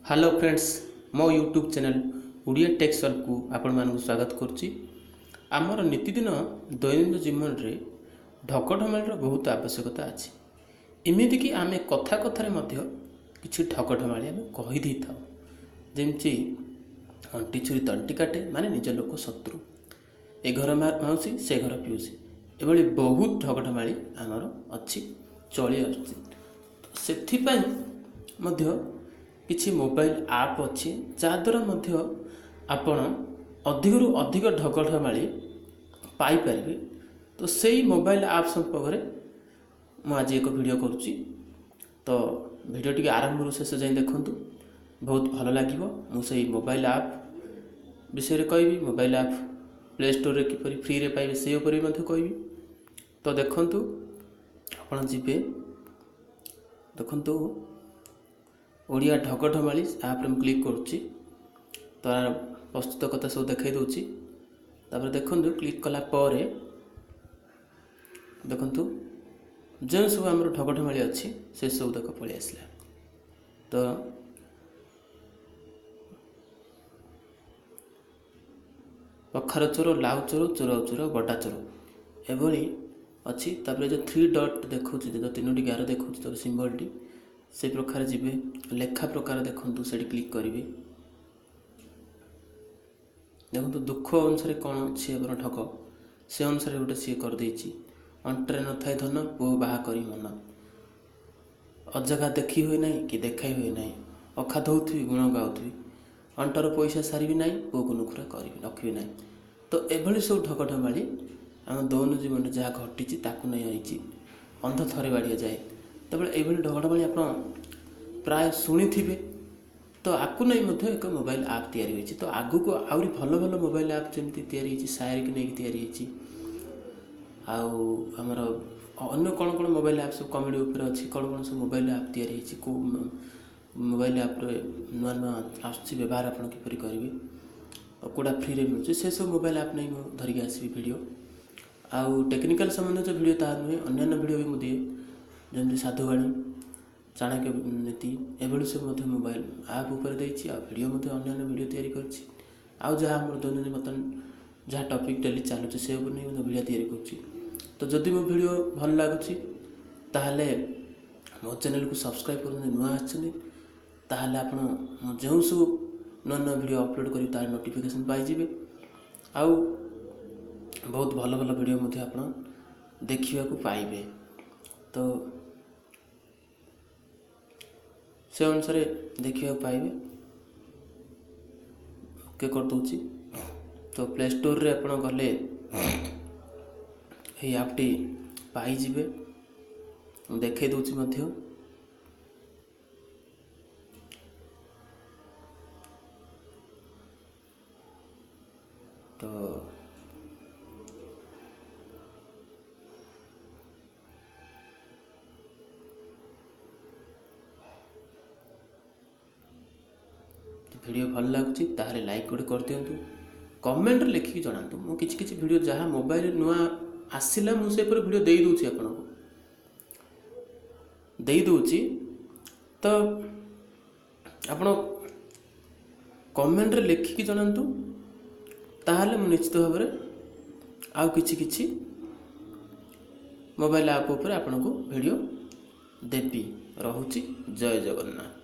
Hello friends, मो YouTube channel Odia tech solve को आपण मानक स्वागत करुच्ची। आमर नीतिदिन दैनंदिन जीवन में ढकढमालीर बहुत आवश्यकता अच्छी। एमती कि आम कथा कथार कि ढकढमाली आम कहीदे था जमी अंटी छुरी तंटी काटे माने निज लोक शत्रु, ए घर माउसी से घर पिउसी, एभली बहुत ढकढमाली आमर अच्छी चली आछि। किछि मोबाइल आप अच्छी जहाँद्वारा आपण अधिक रु अधिक ढकढमाली पाइपर। तो सही मोबाइल आप संपर्क में मुझे आज एक वीडियो करुच्ची। तो वीडियो टी आरंभ शेष जाए देखूँ, बहुत भल लगे। मुझे मोबाइल आप विषय कहबी, मोबाइल आप प्ले स्टोर रे किपरि फ्री रे पाइबे से उपरि मध्य कहबी। तो देखूँ आपण जीवे देखूँ ओडिया ढकढमाली आप क्लिक करुच्ची। तार प्रस्तुत कथा सब देखई दूची। तापर देखूँ क्लिक कला परे देखूँ जो सब आम ढकढमाली अच्छी से सब देख पलि आसला। तो पखार चोर, लाउ चोर, चोर चोर, बड़ा चोर एभली अच्छी। तापर जो 3 डॉट देखो जो 3टी गार देखो तो सिंबल टी से प्रकार जीवे लेखा प्रकार देखु से क्लिक करेंगे। देखो दुख अनुसार कौन अच्छी आप ठक से अनुसार गोटे सी करदे। अंटरे न थाए धन पु बाहा करी मन, अजगा देखी हुए ना कि देखाई हुए ना, अखा धोथी गुण गाउथी, अंटर पैसा सारी ना पु को नुखुरा करी रखी ना। तो एभली सब ढकढमाली आम दैनिक जीवन जहाँ घटी नहीं आई अंध थरे बाड़िया जाए। तब ये ढकढमाली आप प्राय शुणी थे। तो आपको नहीं एक मोबाइल आप तैयारी। तो आगु को आहरी भल भल मोबाइल आप जमी तैयारी सायर की नहीं तैयारी आमर अन्य कौन कौन मोबाइल आप सब कमेडी उपर अच्छी कौन कौन सब मोबाइल आप तैयारी को मोबाइल आप नुआ नुआ आस व्यवहार आप किपरि करेंगे कौटा फ्री रे मिलूँ से सब मोबाइल आप नहीं धरिकी आसबि वीडियो आउ टेक्निकल संबंध जो वीडियो तार नुहे अन्य वीडियो भी मुझे जमी साधुवाणी, चाणक्य नीति एभली सब मोबाइल आप उपर देछि। आ वीडियो अन्य वीडियो तैयारी करछि। आउ जहाँ आम दैनंदिन बर्तमान जहाँ टॉपिक डेली चलुचे से नहीं वीडियो तैयारी करछि। तो जदि मो वीडियो भल लगुछि ताहले मो चैनल को सब्सक्राइब कर नुआ आछन आप जो सब नुआ नुआ वीडियो अपलोड करी तार नोटिफिकेशन पाइबे। आउ बहुत भल भल वीडियो आप देखा पाइबे। तो से अनुसार देखा पाइबे ओके कर दूची। तो प्ले स्टोर रे आपण गले ये आपटी पाइबे देखे दूची मध्य। तो वीडियो भल लगुच ताहले लाइक गोटे कर दिंतु, कमेंट लिखिकी जनातु। मु किछि किछि वीडियो जहाँ मोबाइल नुआ आसिला मुझे वीडियो दे दूची आपन को दे दूची। तो आपण कमेंट लिखिकी जनातु ताहले मु निश्चित भाव में आउ किछि किछि मोबाइल आप ऊपर आपन को वीडियो देबी। रहुची जय जगन्नाथ।